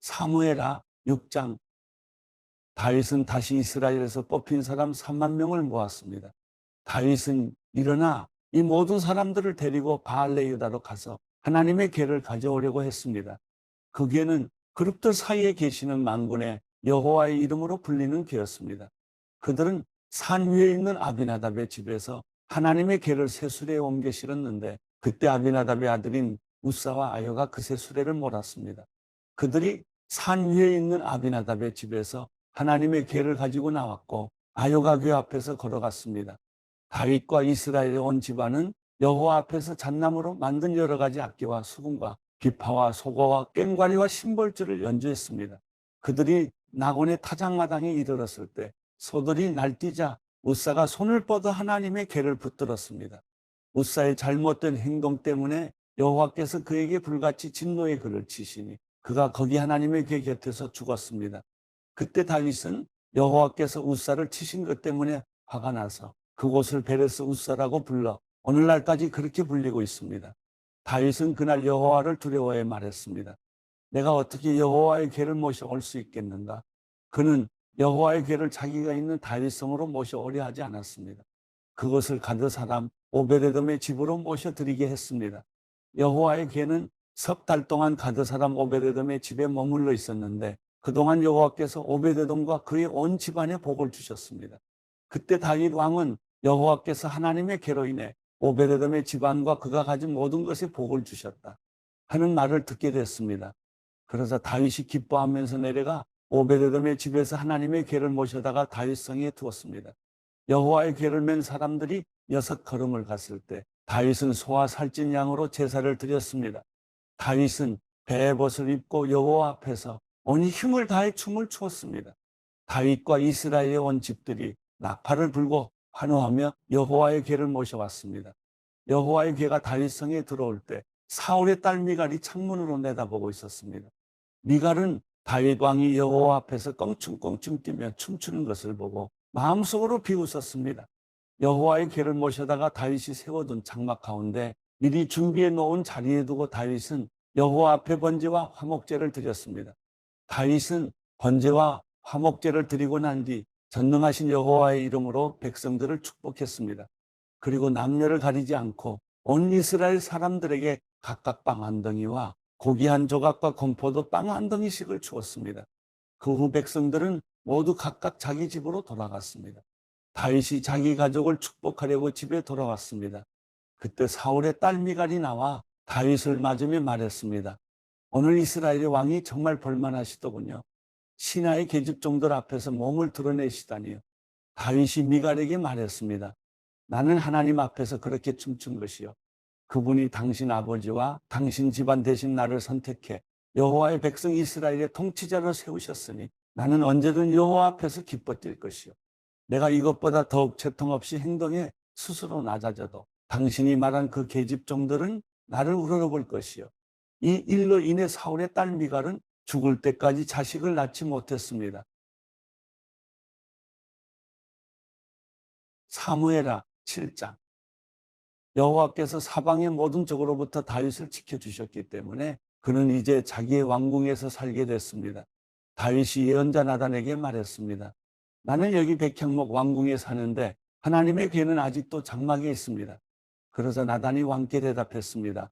사무엘하 6장. 다윗은 다시 이스라엘에서 뽑힌 사람 3만 명을 모았습니다. 다윗은 일어나 이 모든 사람들을 데리고 바알레유다로 가서 하나님의 궤를 가져오려고 했습니다. 그 궤는 그룹들 사이에 계시는 만군의 여호와의 이름으로 불리는 궤였습니다. 그들은 산 위에 있는 아비나답의 집에서 하나님의 궤를 쇠수레에 옮겨 실었는데, 그때 아비나답의 아들인 우사와 아요가 그 쇠수레를 몰았습니다. 그들이 산 위에 있는 아비나답의 집에서 하나님의 궤를 가지고 나왔고, 아요가 궤 앞에서 걸어갔습니다. 다윗과 이스라엘의 온 집안은 여호와 앞에서 잣나무로 만든 여러 가지 악기와 수금과 비파와 소고와 꽹과리와 심벌주를 연주했습니다. 그들이 나곤의 타작마당에 이르렀을 때 소들이 날뛰자 우사가 손을 뻗어 하나님의 궤를 붙들었습니다. 우사의 잘못된 행동 때문에 여호와께서 그에게 불같이 진노의 글을 치시니 그가 거기 하나님의 궤 곁에서 죽었습니다. 그때 다윗은 여호와께서 우사를 치신 것 때문에 화가 나서 그곳을 베레스 우사라고 불러 오늘날까지 그렇게 불리고 있습니다. 다윗은 그날 여호와를 두려워해 말했습니다. 내가 어떻게 여호와의 궤를 모셔올 수 있겠는가? 그는 여호와의 궤를 자기가 있는 다윗성으로 모셔오려 하지 않았습니다. 그것을 가드 사람 오베데돔의 집으로 모셔드리게 했습니다. 여호와의 궤는 석 달 동안 가드 사람 오베데돔의 집에 머물러 있었는데, 그동안 여호와께서 오베데돔과 그의 온 집안에 복을 주셨습니다. 그때 다윗 왕은 여호와께서 하나님의 궤로 인해 오베데돔의 집안과 그가 가진 모든 것에 복을 주셨다 하는 말을 듣게 됐습니다. 그래서 다윗이 기뻐하면서 내려가 오베데돔의 집에서 하나님의 궤를 모셔다가 다윗성에 두었습니다. 여호와의 궤를 맨 사람들이 6걸음을 갔을 때 다윗은 소와 살찐 양으로 제사를 드렸습니다. 다윗은 베옷을 입고 여호와 앞에서 온이 힘을 다해 춤을 추었습니다. 다윗과 이스라엘의 온 집들이 나팔을 불고 환호하며 여호와의 궤를 모셔왔습니다. 여호와의 궤가 다윗성에 들어올 때 사울의 딸 미갈이 창문으로 내다보고 있었습니다. 미갈은 다윗 왕이 여호와 앞에서 껑충껑충 뛰며 춤추는 것을 보고 마음속으로 비웃었습니다. 여호와의 궤를 모셔다가 다윗이 세워둔 장막 가운데 미리 준비해 놓은 자리에 두고 다윗은 여호와 앞에 번제와 화목제를 드렸습니다. 다윗은 번제와 화목제를 드리고 난 뒤 전능하신 여호와의 이름으로 백성들을 축복했습니다. 그리고 남녀를 가리지 않고 온 이스라엘 사람들에게 각각 빵 한 덩이와 고기 한 조각과 건포도 빵 한 덩이씩을 주었습니다. 그 후 백성들은 모두 각각 자기 집으로 돌아갔습니다. 다윗이 자기 가족을 축복하려고 집에 돌아왔습니다. 그때 사울의 딸 미갈이 나와 다윗을 맞으며 말했습니다. 오늘 이스라엘의 왕이 정말 볼만하시더군요. 신하의 계집종들 앞에서 몸을 드러내시다니요. 다윗이 미갈에게 말했습니다. 나는 하나님 앞에서 그렇게 춤춘 것이요. 그분이 당신 아버지와 당신 집안 대신 나를 선택해 여호와의 백성 이스라엘의 통치자로 세우셨으니 나는 언제든 여호와 앞에서 기뻐 뛸 것이요. 내가 이것보다 더욱 채통 없이 행동에 스스로 낮아져도 당신이 말한 그 계집종들은 나를 우러러볼 것이요. 이 일로 인해 사울의 딸 미갈은 죽을 때까지 자식을 낳지 못했습니다. 사무엘하 7장. 여호와께서 사방의 모든 적으로부터 다윗을 지켜주셨기 때문에 그는 이제 자기의 왕궁에서 살게 됐습니다. 다윗이 예언자 나단에게 말했습니다. 나는 여기 백향목 왕궁에 사는데 하나님의 궤는 아직도 장막에 있습니다. 그러자 나단이 왕께 대답했습니다.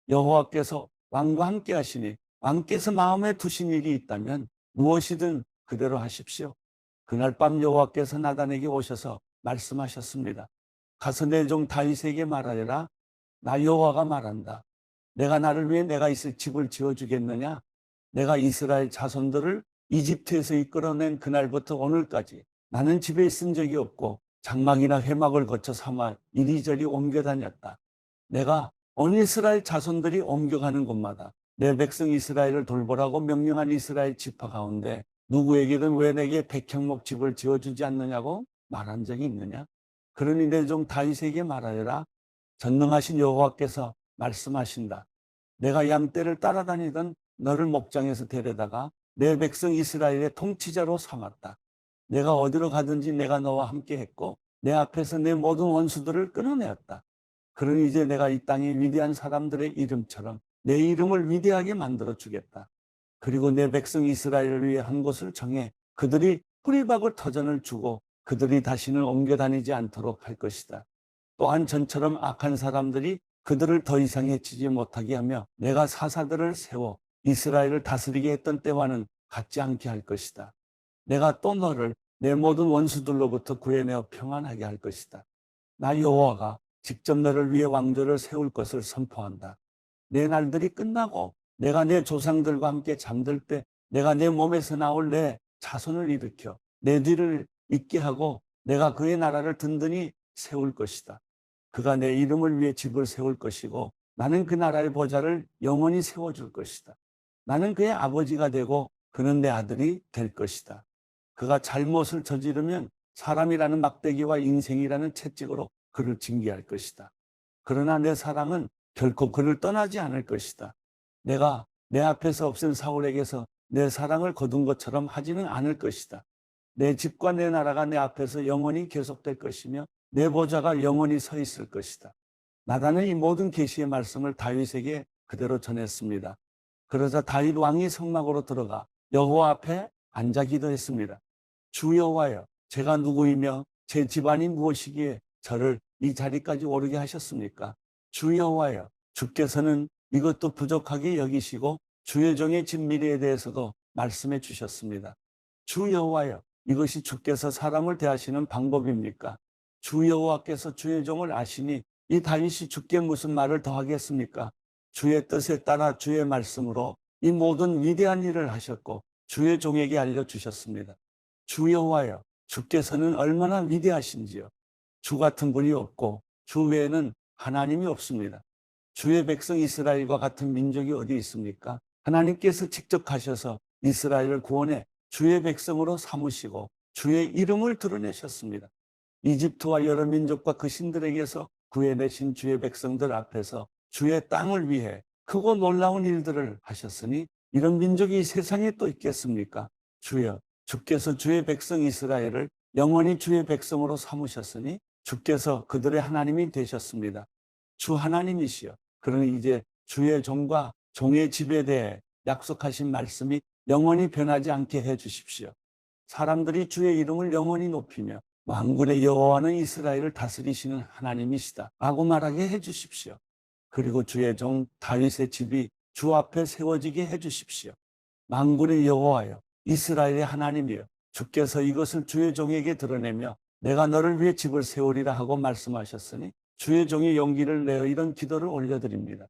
여호와께서 왕과 함께 하시니 왕께서 마음에 두신 일이 있다면 무엇이든 그대로 하십시오. 그날 밤 여호와께서 나단에게 오셔서 말씀하셨습니다. 가서 내 종 다윗에게 말하여라. 나 여호와가 말한다. 내가 나를 위해 내가 있을 집을 지어주겠느냐? 내가 이스라엘 자손들을 이집트에서 이끌어낸 그날부터 오늘까지 나는 집에 있은 적이 없고 장막이나 회막을 거쳐 삼아 이리저리 옮겨 다녔다. 내가 온 이스라엘 자손들이 옮겨가는 곳마다 내 백성 이스라엘을 돌보라고 명령한 이스라엘 지파 가운데 누구에게든 왜 내게 백향목 집을 지어주지 않느냐고 말한 적이 있느냐? 그러니 내 종 다윗에게 말하여라. 전능하신 여호와께서 말씀하신다. 내가 양떼를 따라다니던 너를 목장에서 데려다가 내 백성 이스라엘의 통치자로 삼았다. 내가 어디로 가든지 내가 너와 함께 했고 내 앞에서 내 모든 원수들을 끊어내었다. 그러니 이제 내가 이 땅의 위대한 사람들의 이름처럼 내 이름을 위대하게 만들어 주겠다. 그리고 내 백성 이스라엘을 위해 한 곳을 정해 그들이 뿌리박을 터전을 주고 그들이 다시는 옮겨 다니지 않도록 할 것이다. 또한 전처럼 악한 사람들이 그들을 더 이상 해치지 못하게 하며 내가 사사들을 세워 이스라엘을 다스리게 했던 때와는 같지 않게 할 것이다. 내가 또 너를 내 모든 원수들로부터 구해내어 평안하게 할 것이다. 나 여호와가 직접 너를 위해 왕조를 세울 것을 선포한다. 내 날들이 끝나고 내가 내 조상들과 함께 잠들 때 내가 내 몸에서 나올 내 자손을 일으켜 내 뒤를 잇게 하고 내가 그의 나라를 든든히 세울 것이다. 그가 내 이름을 위해 집을 세울 것이고 나는 그 나라의 보좌를 영원히 세워줄 것이다. 나는 그의 아버지가 되고 그는 내 아들이 될 것이다. 그가 잘못을 저지르면 사람이라는 막대기와 인생이라는 채찍으로 그를 징계할 것이다. 그러나 내 사랑은 결코 그를 떠나지 않을 것이다. 내가 내 앞에서 없앤 사울에게서 내 사랑을 거둔 것처럼 하지는 않을 것이다. 내 집과 내 나라가 내 앞에서 영원히 계속될 것이며 내 보좌가 영원히 서 있을 것이다. 나단은 이 모든 계시의 말씀을 다윗에게 그대로 전했습니다. 그러자 다윗 왕이 성막으로 들어가 여호와 앞에 앉아 기도했습니다. 주 여호와여, 제가 누구이며 제 집안이 무엇이기에 저를 이 자리까지 오르게 하셨습니까? 주 여호와여, 주께서는 이것도 부족하게 여기시고 주의 종의 집 미래에 대해서도 말씀해 주셨습니다. 주 여호와여, 이것이 주께서 사람을 대하시는 방법입니까? 주 여호와께서 주의 종을 아시니 이 다윗이 주께 무슨 말을 더 하겠습니까? 주의 뜻에 따라 주의 말씀으로 이 모든 위대한 일을 하셨고 주의 종에게 알려주셨습니다. 주 여호와여, 주께서는 얼마나 위대하신지요. 주 같은 분이 없고 주 외에는 하나님이 없습니다. 주의 백성 이스라엘과 같은 민족이 어디 있습니까? 하나님께서 직접 가셔서 이스라엘을 구원해 주의 백성으로 삼으시고 주의 이름을 드러내셨습니다. 이집트와 여러 민족과 그 신들에게서 구해내신 주의 백성들 앞에서 주의 땅을 위해 크고 놀라운 일들을 하셨으니 이런 민족이 세상에 또 있겠습니까? 주여, 주께서 주의 백성 이스라엘을 영원히 주의 백성으로 삼으셨으니 주께서 그들의 하나님이 되셨습니다. 주 하나님이시여, 그러니 이제 주의 종과 종의 집에 대해 약속하신 말씀이 영원히 변하지 않게 해 주십시오. 사람들이 주의 이름을 영원히 높이며 만군의 여호와는 이스라엘을 다스리시는 하나님이시다 라고 말하게 해 주십시오. 그리고 주의 종 다윗의 집이 주 앞에 세워지게 해 주십시오. 만군의 여호와여, 이스라엘의 하나님이여, 주께서 이것을 주의 종에게 드러내며 내가 너를 위해 집을 세우리라 하고 말씀하셨으니 주의 종이 용기를 내어 이런 기도를 올려드립니다.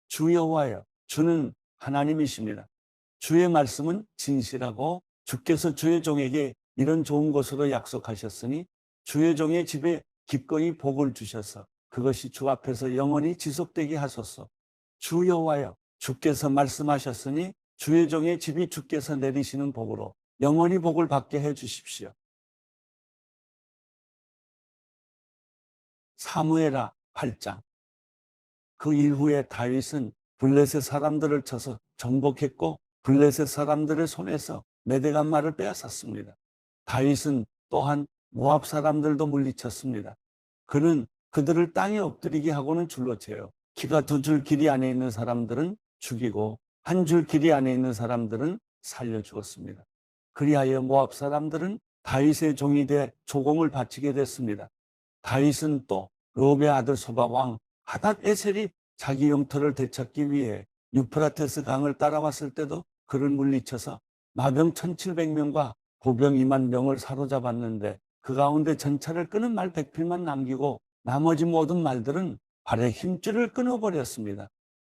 주 여호와여, 주는 하나님이십니다. 주의 말씀은 진실하고 주께서 주의 종에게 이런 좋은 것으로 약속하셨으니 주의 종의 집에 기꺼이 복을 주셔서 그것이 주 앞에서 영원히 지속되게 하소서. 주 여호와여, 주께서 말씀하셨으니 주의 종의 집이 주께서 내리시는 복으로 영원히 복을 받게 해 주십시오. 사무엘하 8장. 그 이후에 다윗은 블레셋 사람들을 쳐서 정복했고 블레셋 사람들의 손에서 메대간말을 빼앗았습니다. 다윗은 또한 모압 사람들도 물리쳤습니다. 그는 그들을 땅에 엎드리게 하고는 줄로 채요. 키가 2줄 길이 안에 있는 사람들은 죽이고 1줄 길이 안에 있는 사람들은 살려 죽었습니다. 그리하여 모압 사람들은 다윗의 종이 돼 조공을 바치게 됐습니다. 다윗은 또 르홉의 아들 소바 왕 하닷 에셀이 자기 영토를 되찾기 위해 유프라테스 강을 따라왔을 때도 그를 물리쳐서 마병 1700명과 보병 2만 명을 사로잡았는데 그 가운데 전차를 끄는 말 100匹만 남기고 나머지 모든 말들은 발의 힘줄을 끊어버렸습니다.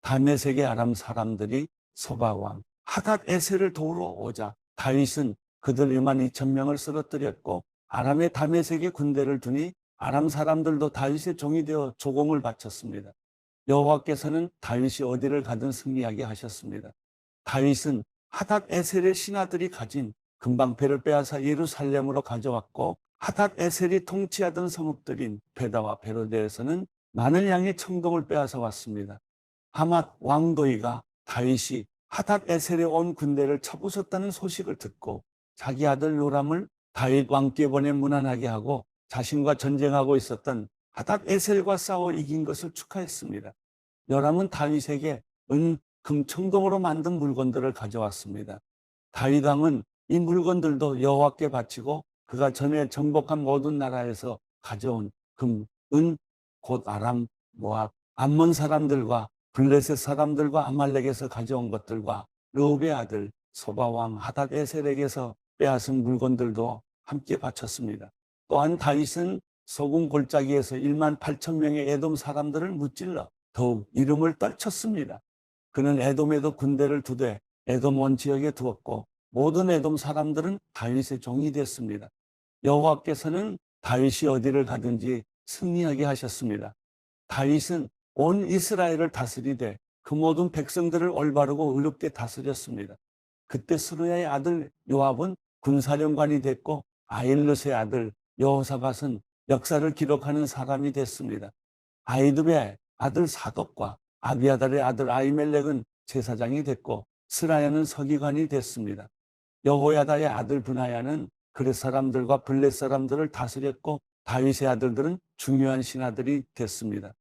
다메섹의 아람 사람들이 소바 왕 하닷 에셀을 도우러 오자 다윗은 그들 1만 2천 명을 쓰러뜨렸고 아람의 다메섹에 군대를 두니 아람 사람들도 다윗의 종이 되어 조공을 바쳤습니다. 여호와께서는 다윗이 어디를 가든 승리하게 하셨습니다. 다윗은 하닷 에셀의 신하들이 가진 금방패를 빼앗아 예루살렘으로 가져왔고 하닷 에셀이 통치하던 성읍들인 베다와 베로데에서는 많은 양의 청동을 빼앗아 왔습니다. 하맛 왕도이가 다윗이 하닷 에셀에 온 군대를 쳐부쉈다는 소식을 듣고 자기 아들 요람을 다윗 왕께 보내 문안하게 하고 자신과 전쟁하고 있었던 하닷 에셀과 싸워 이긴 것을 축하했습니다. 요람은 다윗에게 은 금청동으로 만든 물건들을 가져왔습니다. 다윗 왕은 이 물건들도 여호와께 바치고 그가 전에 정복한 모든 나라에서 가져온 금, 은, 곧 아람, 모압, 암몬 사람들과 블레셋 사람들과 아말렉에서 가져온 것들과 르홉의 아들 소바 왕 하닷 에셀에게서 빼앗은 물건들도 함께 바쳤습니다. 또한 다윗은 소금 골짜기에서 1만 8천 명의 에돔 사람들을 무찔러 더욱 이름을 떨쳤습니다. 그는 에돔에도 군대를 두되 에돔 온 지역에 두었고 모든 에돔 사람들은 다윗의 종이 됐습니다. 여호와께서는 다윗이 어디를 가든지 승리하게 하셨습니다. 다윗은 온 이스라엘을 다스리되 그 모든 백성들을 올바르고 의롭게 다스렸습니다. 그때 스루야의 아들 요압은 군사령관이 됐고 아힐르스의 아들 여호사밧은 역사를 기록하는 사람이 됐습니다. 아히두베의 아들 사독과 아비아달의 아들 아히멜렉은 제사장이 됐고 스라야는 서기관이 됐습니다. 여호야다의 아들 브나야는 그렛 사람들과 블렛 사람들을 다스렸고 다윗의 아들들은 중요한 신하들이 됐습니다.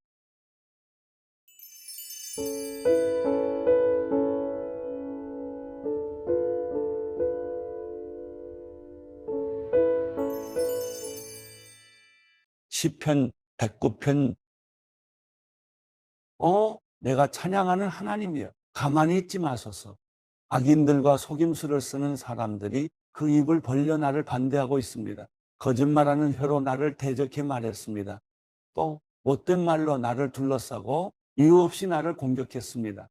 시편 109편 내가 찬양하는 하나님이여 가만히 있지 마소서. 악인들과 속임수를 쓰는 사람들이 그 입을 벌려 나를 반대하고 있습니다. 거짓말하는 혀로 나를 대적해 말했습니다. 또 못된 말로 나를 둘러싸고 이유 없이 나를 공격했습니다.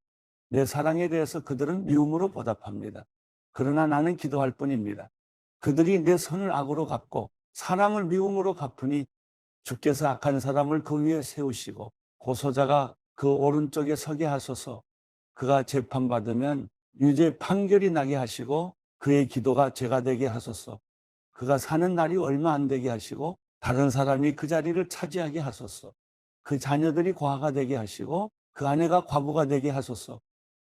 내 사랑에 대해서 그들은 미움으로 보답합니다. 그러나 나는 기도할 뿐입니다. 그들이 내 선을 악으로 갚고 사랑을 미움으로 갚으니 주께서 악한 사람을 그 위에 세우시고 고소자가 그 오른쪽에 서게 하소서. 그가 재판받으면 유죄 판결이 나게 하시고 그의 기도가 죄가 되게 하소서. 그가 사는 날이 얼마 안 되게 하시고 다른 사람이 그 자리를 차지하게 하소서. 그 자녀들이 고아가 되게 하시고 그 아내가 과부가 되게 하소서.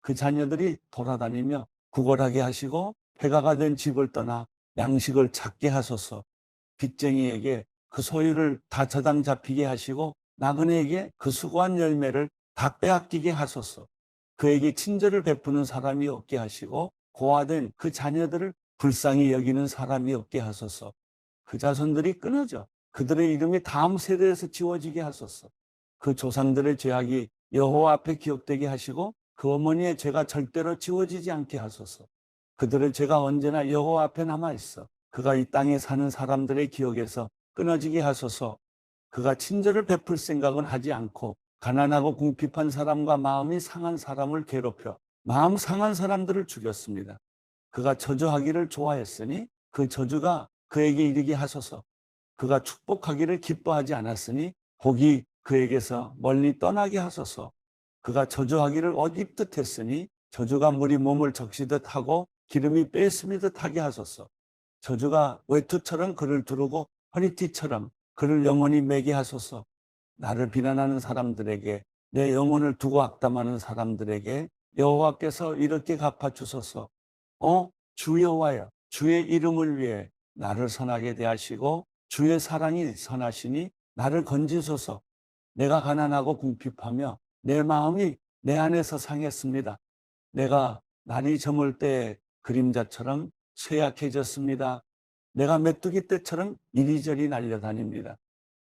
그 자녀들이 돌아다니며 구걸하게 하시고 폐가가 된 집을 떠나 양식을 찾게 하소서. 빚쟁이에게 그 소유를 다 저당 잡히게 하시고 나그네에게 그 수고한 열매를 다 빼앗기게 하소서. 그에게 친절을 베푸는 사람이 없게 하시고 고아된 그 자녀들을 불쌍히 여기는 사람이 없게 하소서. 그 자손들이 끊어져 그들의 이름이 다음 세대에서 지워지게 하소서. 그 조상들의 죄악이 여호와 앞에 기억되게 하시고 그 어머니의 죄가 절대로 지워지지 않게 하소서. 그들의 죄가 언제나 여호와 앞에 남아있어 그가 이 땅에 사는 사람들의 기억에서 끊어지게 하소서. 그가 친절을 베풀 생각은 하지 않고 가난하고 궁핍한 사람과 마음이 상한 사람을 괴롭혀 마음 상한 사람들을 죽였습니다. 그가 저주하기를 좋아했으니 그 저주가 그에게 이르게 하소서. 그가 축복하기를 기뻐하지 않았으니 복이 그에게서 멀리 떠나게 하소서. 그가 저주하기를 옷 입듯 했으니 저주가 물이 몸을 적시듯 하고 기름이 빼앗음이듯 하게 하소서. 저주가 외투처럼 그를 두르고 허리띠처럼 그를 영원히 매게 하소서. 나를 비난하는 사람들에게 내 영혼을 두고 악담하는 사람들에게 여호와께서 이렇게 갚아주소서. 주 여호와여, 주의 이름을 위해 나를 선하게 대하시고 주의 사랑이 선하시니 나를 건지소서. 내가 가난하고 궁핍하며 내 마음이 내 안에서 상했습니다. 내가 날이 저물 때의 그림자처럼 쇠약해졌습니다. 내가 메뚜기 떼처럼 이리저리 날려다닙니다.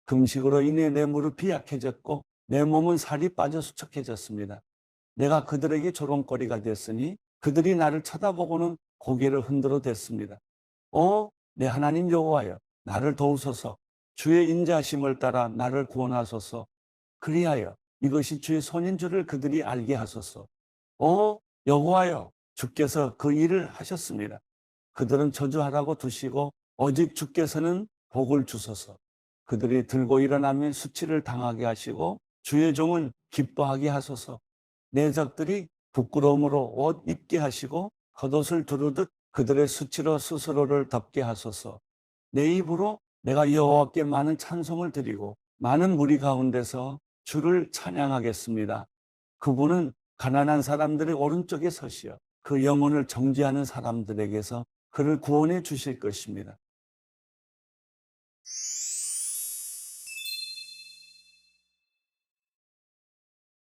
금식으로 인해 내 무릎이 약해졌고 내 몸은 살이 빠져 수척해졌습니다. 내가 그들에게 조롱거리가 됐으니 그들이 나를 쳐다보고는 고개를 흔들어 댔습니다. 내 하나님 여호와여, 나를 도우소서. 주의 인자하심을 따라 나를 구원하소서. 그리하여 이것이 주의 손인 줄을 그들이 알게 하소서. 여호와여, 주께서 그 일을 하셨습니다. 그들은 저주하라고 두시고 오직 주께서는 복을 주소서. 그들이 들고 일어나면 수치를 당하게 하시고 주의 종은 기뻐하게 하소서. 내 적들이 부끄러움으로 옷 입게 하시고 겉옷을 두르듯 그들의 수치로 스스로를 덮게 하소서. 내 입으로 내가 여호와께 많은 찬송을 드리고 많은 무리 가운데서 주를 찬양하겠습니다. 그분은 가난한 사람들의 오른쪽에 서시어 그 영혼을 정죄하는 사람들에게서 그를 구원해 주실 것입니다.